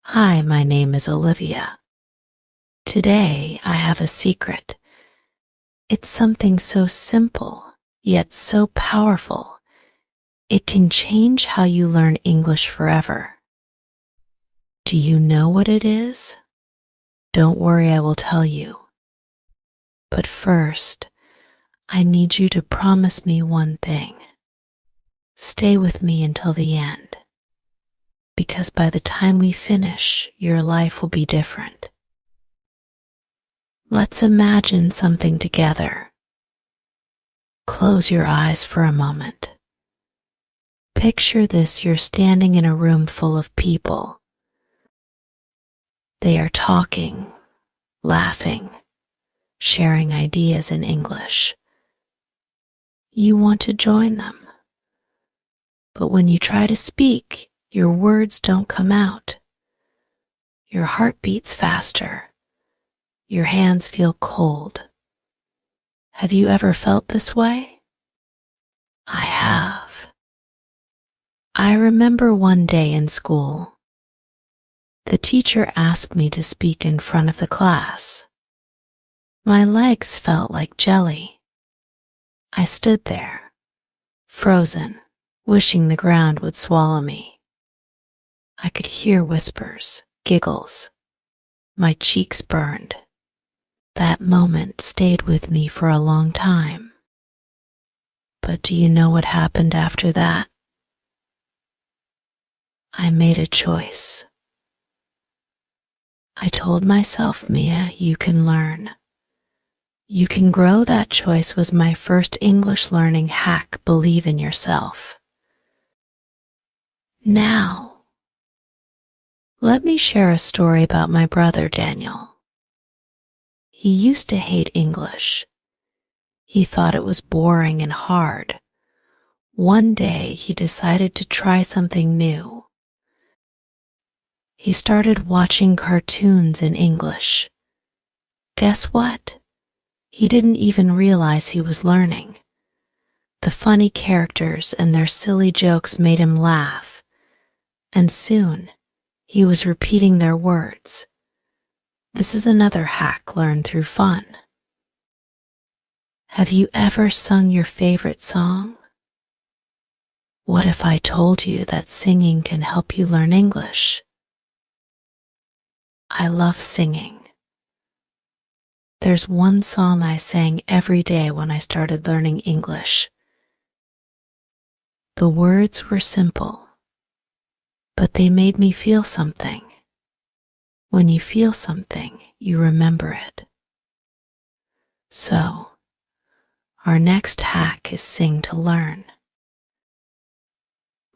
Hi, my name is Olivia. Today I have a secret. It's something so simple, yet so powerful. It can change how you learn English forever. Do you know what it is? Don't worry, I will tell you. But first, I need you to promise me one thing. Stay with me until the end, because by the time we finish, your life will be different. Let's imagine something together. Close your eyes for a moment. Picture this: you're standing in a room full of people. They are talking, laughing, sharing ideas in English. You want to join them. But when you try to speak, your words don't come out. Your heart beats faster. Your hands feel cold. Have you ever felt this way? I have. I remember one day in school. The teacher asked me to speak in front of the class. My legs felt like jelly. I stood there, frozen, wishing the ground would swallow me. I could hear whispers, giggles. My cheeks burned. That moment stayed with me for a long time. But do you know what happened after that? I made a choice. I told myself, Mia, you can learn. You can grow. That choice was my first English learning hack. Believe in yourself. Now, let me share a story about my brother Daniel. He used to hate English. He thought it was boring and hard. One day he decided to try something new. He started watching cartoons in English. Guess what? He didn't even realize he was learning. The funny characters and their silly jokes made him laugh, and soon he was repeating their words. This is another hack learned through fun. Have you ever sung your favorite song? What if I told you that singing can help you learn English? I love singing. There's one song I sang every day when I started learning English. The words were simple, but they made me feel something. When you feel something, you remember it. So, our next hack is sing to learn.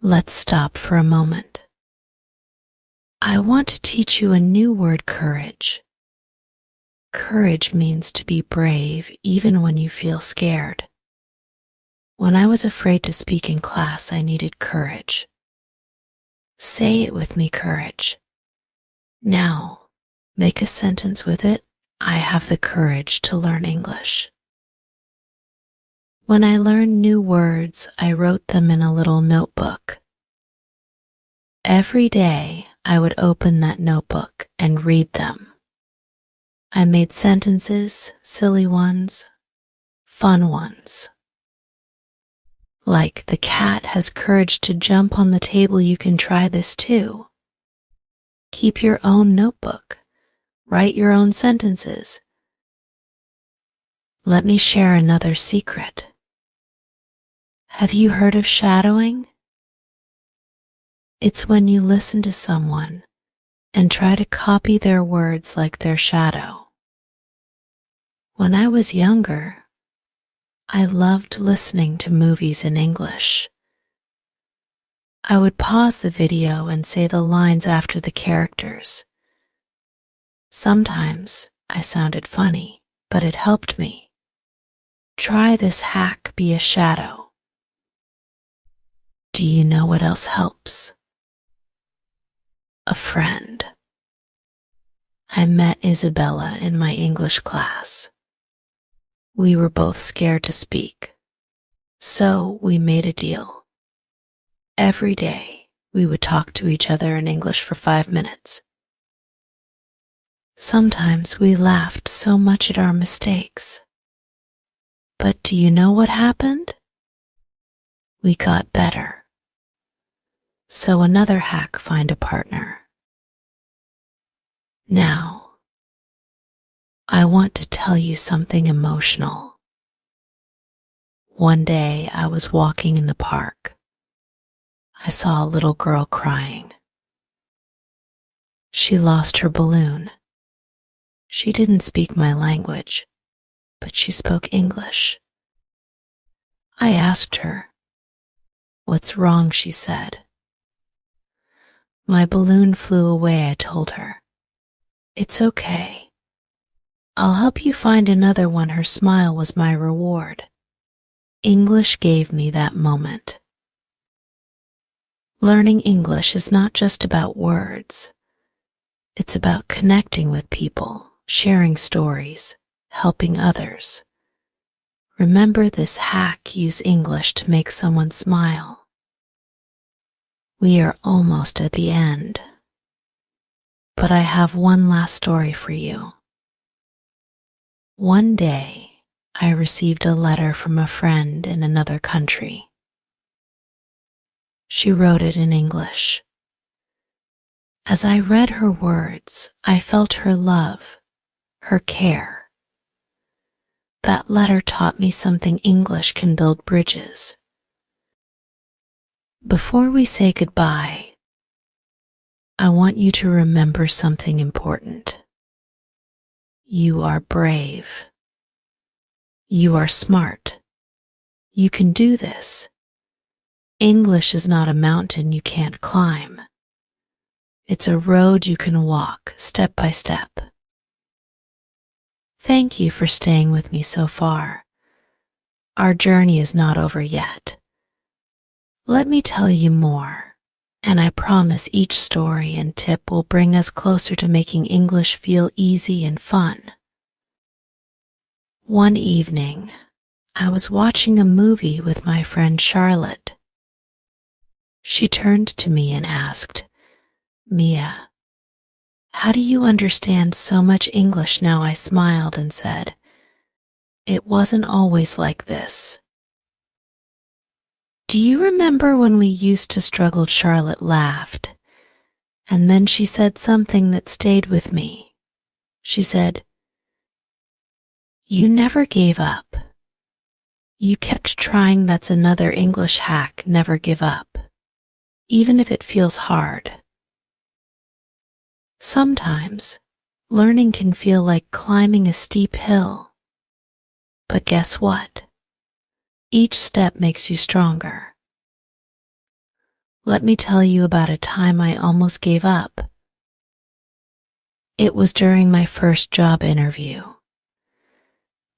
Let's stop for a moment. I want to teach you a new word: courage. Courage means to be brave even when you feel scared. When I was afraid to speak in class, I needed courage. Say it with me: courage. Now, make a sentence with it: I have the courage to learn English. When I learned new words, I wrote them in a little notebook. Every day, I would open that notebook and read them. I made sentences, silly ones, fun ones. Like, the cat has courage to jump on the table. You can try this too. Keep your own notebook. Write your own sentences. Let me share another secret. Have you heard of shadowing? It's when you listen to someone and try to copy their words like their shadow. When I was younger, I loved listening to movies in English. I would pause the video and say the lines after the characters. Sometimes I sounded funny, but it helped me. Try this hack: be a shadow. Do you know what else helps? A friend. I met Isabella in my English class. We were both scared to speak, so we made a deal. Every day, we would talk to each other in English for 5 minutes. Sometimes we laughed so much at our mistakes. But do you know what happened? We got better. So another hack: find a partner. Now, I want to tell you something emotional. One day I was walking in the park. I saw a little girl crying. She lost her balloon. She didn't speak my language, but she spoke English. I asked her, "What's wrong?" she said. "My balloon flew away," I told her. "It's okay. I'll help you find another one." Her smile was my reward. English gave me that moment. Learning English is not just about words. It's about connecting with people, sharing stories, helping others. Remember this hack: use English to make someone smile. We are almost at the end, but I have one last story for you. One day, I received a letter from a friend in another country. She wrote it in English. As I read her words, I felt her love, her care. That letter taught me something: English can build bridges. Before we say goodbye, I want you to remember something important. You are brave. You are smart. You can do this. English is not a mountain you can't climb. It's a road you can walk step by step. Thank you for staying with me so far. Our journey is not over yet. Let me tell you more, and I promise each story and tip will bring us closer to making English feel easy and fun. One evening, I was watching a movie with my friend Charlotte. She turned to me and asked, "Mia, how do you understand so much English now?" I smiled and said, "It wasn't always like this." "Do you remember when we used to struggle?" Charlotte laughed, and then she said something that stayed with me. She said, "You never gave up. You kept trying." That's another English hack: never give up, even if it feels hard. Sometimes, learning can feel like climbing a steep hill. But guess what? Each step makes you stronger. Let me tell you about a time I almost gave up. It was during my first job interview.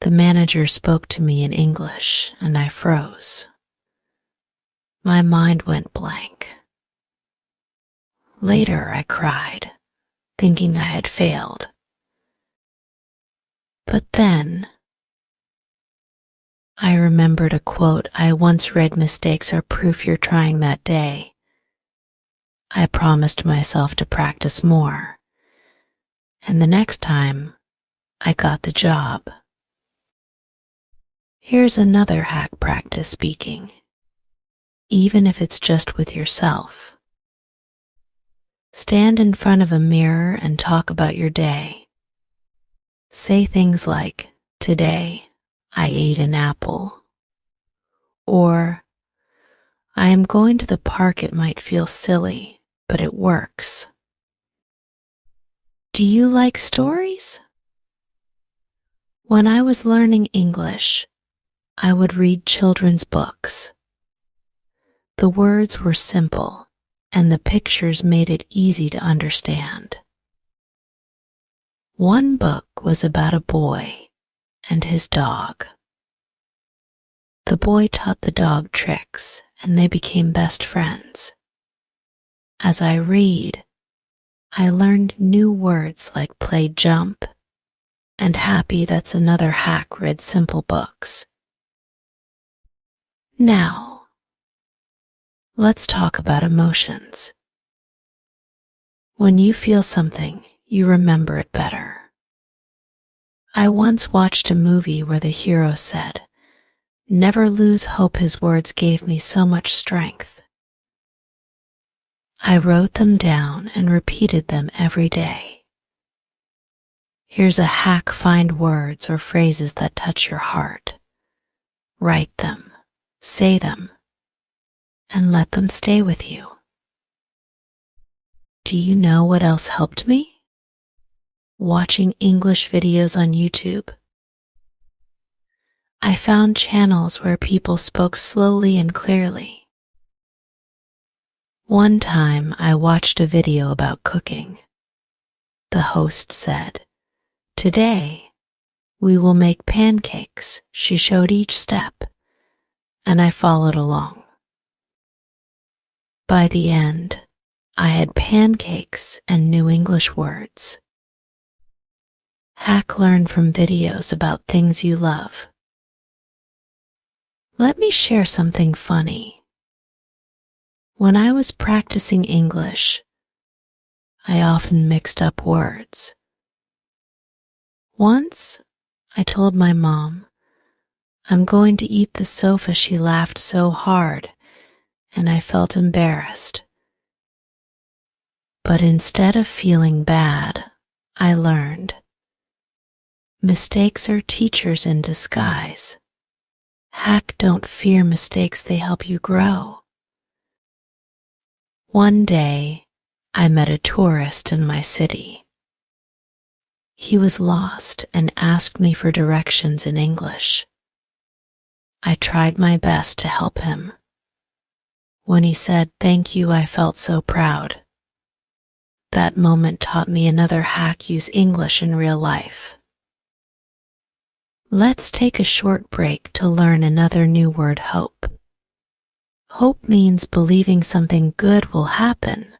The manager spoke to me in English, and I froze. My mind went blank. Later, I cried, thinking I had failed. But then, I remembered a quote I once read: "Mistakes are proof you're trying." That day, I promised myself to practice more, and the next time, I got the job. Here's another hack: practice speaking, even if it's just with yourself. Stand in front of a mirror and talk about your day. Say things like, "Today, I ate an apple," or "I am going to the park." It might feel silly, but it works. Do you like stories? When I was learning English, I would read children's books. The words were simple, and the pictures made it easy to understand. One book was about a boy and his dog. The boy taught the dog tricks, and they became best friends. As I read, I learned new words like play, jump, and happy. That's another hack: read simple books. Now, let's talk about emotions. When you feel something, you remember it better. I once watched a movie where the hero said, "Never lose hope." His words gave me so much strength. I wrote them down and repeated them every day. Here's a hack: find words or phrases that touch your heart. Write them, say them, and let them stay with you. Do you know what else helped me? Watching English videos on YouTube. I found channels where people spoke slowly and clearly. One time I watched a video about cooking. The host said, "Today, we will make pancakes." She showed each step, and I followed along. By the end, I had pancakes and new English words. Hack: learn from videos about things you love. Let me share something funny. When I was practicing English, I often mixed up words. Once, I told my mom, "I'm going to eat the sofa." She laughed so hard, and I felt embarrassed. But instead of feeling bad, I learned. Mistakes are teachers in disguise. Hack: don't fear mistakes, they help you grow. One day, I met a tourist in my city. He was lost and asked me for directions in English. I tried my best to help him. When he said thank you, I felt so proud. That moment taught me another hack: use English in real life. Let's take a short break to learn another new word: hope. Hope means believing something good will happen.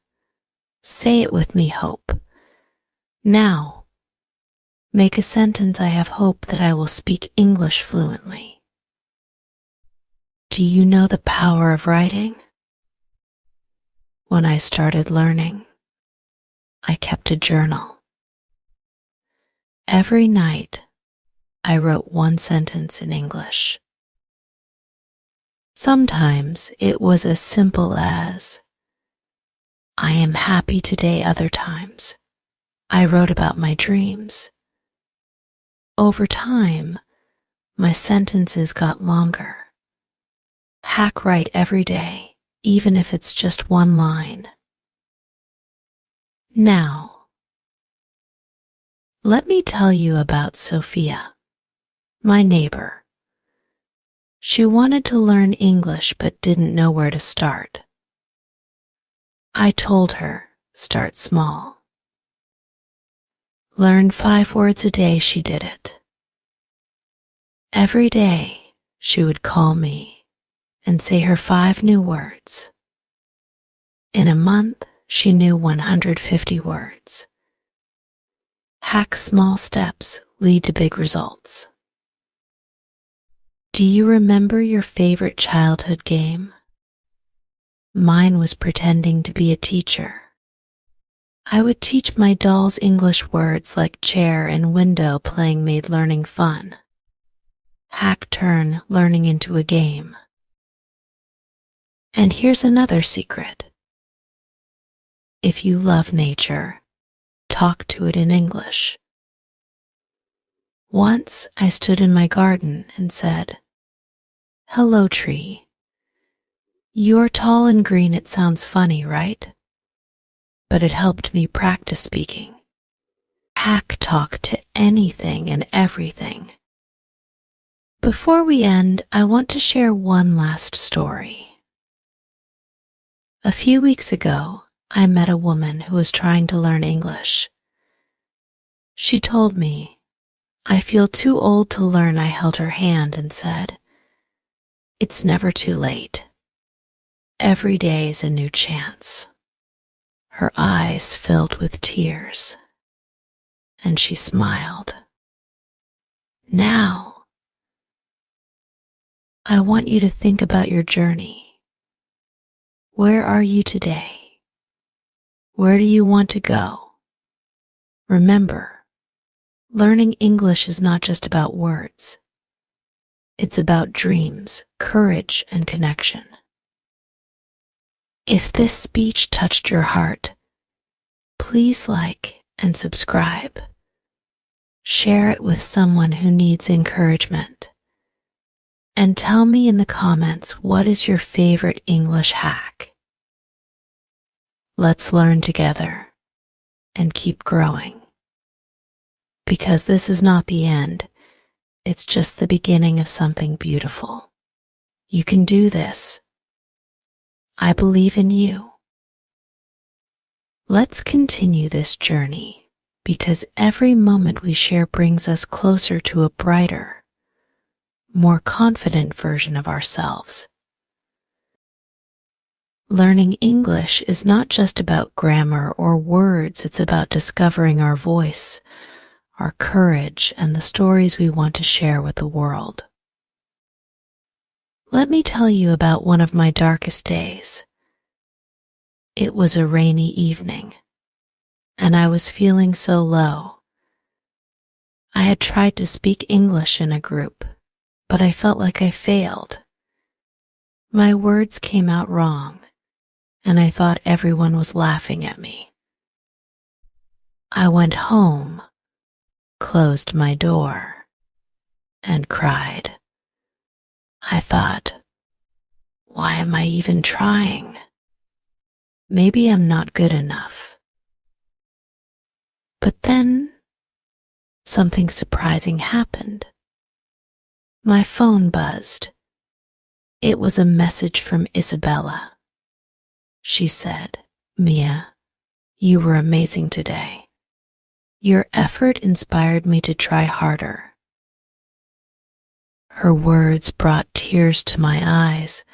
Say it with me: hope. Now, make a sentence: I have hope that I will speak English fluently. Do you know the power of writing? When I started learning, I kept a journal. Every night, I wrote one sentence in English. Sometimes it was as simple as, "I am happy today." Other times, I wrote about my dreams. Over time, my sentences got longer. Hack: write every day, even if it's just one line. Now, let me tell you about Sophia, my neighbor. She wanted to learn English but didn't know where to start. I told her, start small. Learn 5 words a day. She did it. Every day, she would call me and say her 5 new words. In a month, she knew 150 words. Hack: small steps lead to big results. Do you remember your favorite childhood game? Mine was pretending to be a teacher. I would teach my dolls English words like chair and window. Playing made learning fun. Hack: turn learning into a game. And here's another secret. If you love nature, talk to it in English. Once I stood in my garden and said, "Hello, tree. You're tall and green." It sounds funny, right? But it helped me practice speaking. Hack: talk to anything and everything. Before we end, I want to share one last story. A few weeks ago, I met a woman who was trying to learn English. She told me, "I feel too old to learn." I held her hand and said, "It's never too late. Every day is a new chance." Her eyes filled with tears, and she smiled. Now, I want you to think about your journey. Where are you today? Where do you want to go? Remember, Learning English is not just about words. It's about dreams, courage, and connection. If this speech touched your heart, please like and subscribe. Share it with someone who needs encouragement. And tell me in the comments, what is your favorite English hack? Let's learn together and keep growing. Because this is not the end, it's just the beginning of something beautiful. You can do this. I believe in you. Let's continue this journey, because every moment we share brings us closer to a brighter, more confident version of ourselves. Learning English is not just about grammar or words, it's about discovering our voice, our courage, and the stories we want to share with the world. Let me tell you about one of my darkest days. It was a rainy evening, and I was feeling so low. I had tried to speak English in a group, but I felt like I failed. My words came out wrong, and I thought everyone was laughing at me. I went home, closed my door, and cried. I thought, why am I even trying? Maybe I'm not good enough. But then, something surprising happened. My phone buzzed. It was a message from Isabella. She said, "Mia, you were amazing today. Your effort inspired me to try harder." Her words brought tears to my eyes,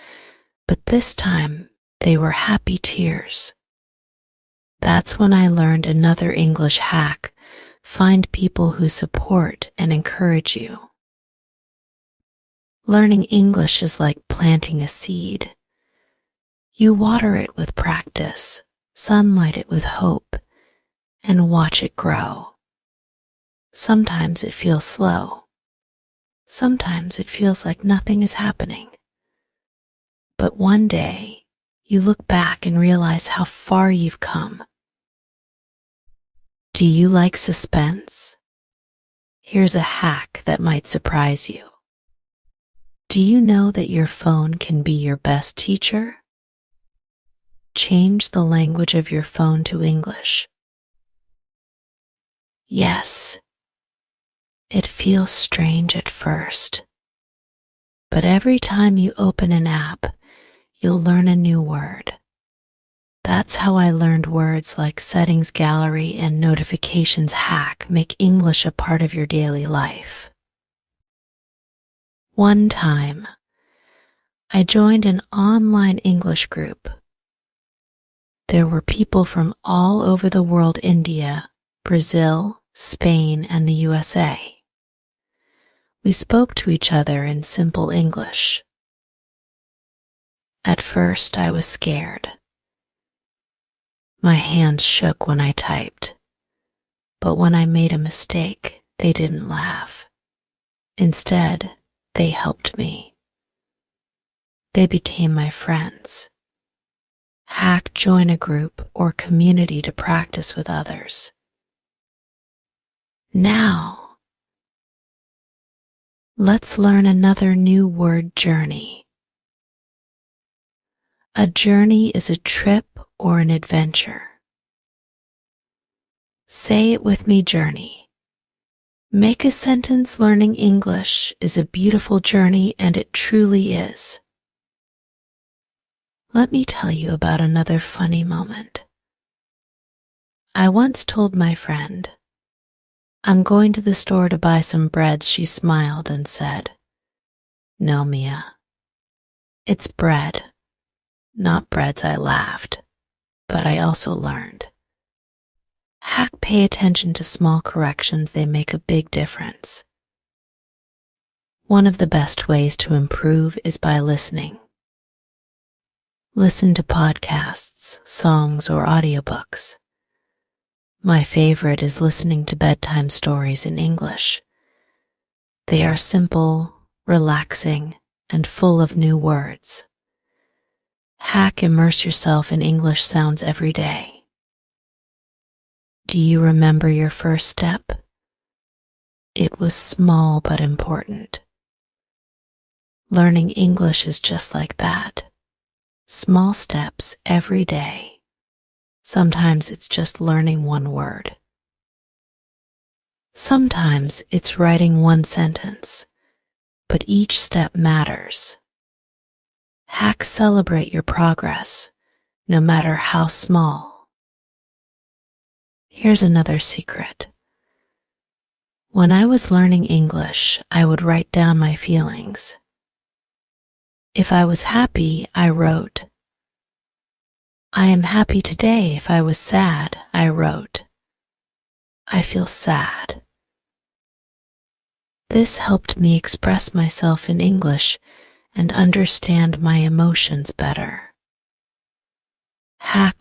but this time they were happy tears. That's when I learned another English hack: find people who support and encourage you. Learning English is like planting a seed. You water it with practice, sunlight it with hope, and watch it grow. Sometimes it feels slow. Sometimes it feels like nothing is happening. But one day, you look back and realize how far you've come. Do you like suspense? Here's a hack that might surprise you. Do you know that your phone can be your best teacher? Change the language of your phone to English. Yes, it feels strange at first, but every time you open an app, you'll learn a new word. That's how I learned words like settings gallery and notifications hack make English a part of your daily life. One time, I joined an online English group. There were people from all over the world: India, Brazil, Spain, and the USA. We spoke to each other in simple English. At first, I was scared. My hands shook when I typed, but when I made a mistake, they didn't laugh. Instead, they helped me. They became my friends. Hack: join a group or community to practice with others. Now, let's learn another new word: journey. A journey is a trip or an adventure. Say it with me: journey. Make a sentence: learning English is a beautiful journey, and it truly is. Let me tell you about another funny moment. I once told my friend, "I'm going to the store to buy some bread." She smiled and said, "No, Mia, it's bread, not breads." I laughed, but I also learned. Hack: pay attention to small corrections, they make a big difference. One of the best ways to improve is by listening. Listen to podcasts, songs, or audiobooks. My favorite is listening to bedtime stories in English. They are simple, relaxing, and full of new words. Immerse yourself in English sounds every day. Do you remember your first step? It was small but important. Learning English is just like that. Small steps every day. Sometimes it's just learning one word. Sometimes it's writing one sentence, but each step matters. Celebrate your progress, no matter how small. Here's another secret. When I was learning English, I would write down my feelings. If I was happy, I wrote. I am happy today. If I was sad, I wrote. I feel sad. This helped me express myself in English and understand my emotions better.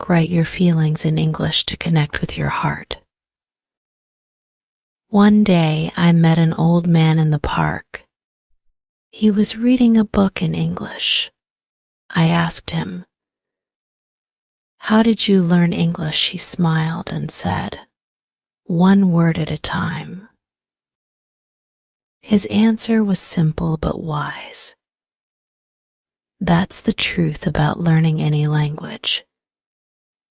Write your feelings in English to connect with your heart. One day I met an old man in the park. He was reading a book in English. I asked him, "How did you learn English?" He smiled and said, "One word at a time." His answer was simple but wise. That's the truth about learning any language.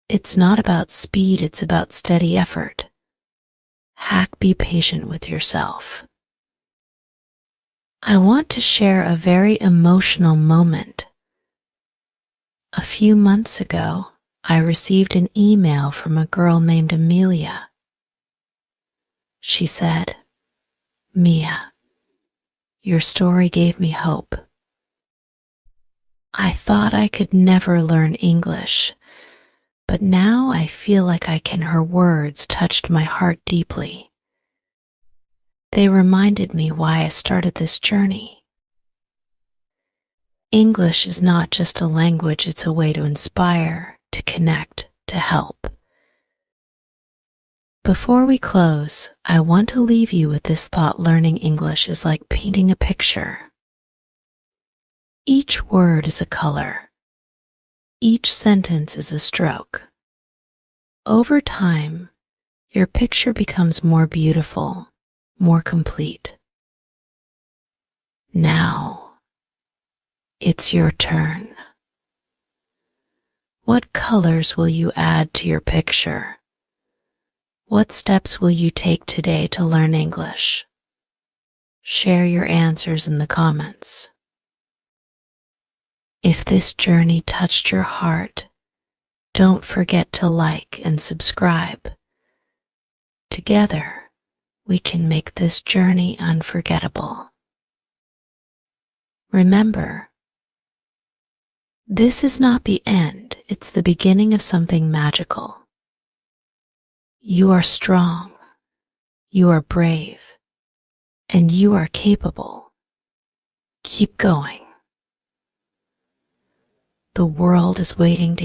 It's not about speed, it's about steady effort. Be patient with yourself. I want to share a very emotional moment. A few months ago, I received an email from a girl named Amelia. She said, "Mia, your story gave me hope. I thought I could never learn English, but now I feel like I can." Her words touched my heart deeply. They reminded me why I started this journey. English is not just a language, it's a way to inspire, to connect, to help. Before we close, I want to leave you with this thought: learning English is like painting a picture. Each word is a color. Each sentence is a stroke. Over time, your picture becomes more beautiful, more complete. Now, it's your turn. What colors will you add to your picture? What steps will you take today to learn English? Share your answers in the comments. If this journey touched your heart, don't forget to like and subscribe. Together, we can make this journey unforgettable. Remember, this is not the end, it's the beginning of something magical. You are strong, you are brave, and you are capable. Keep going. The world is waiting to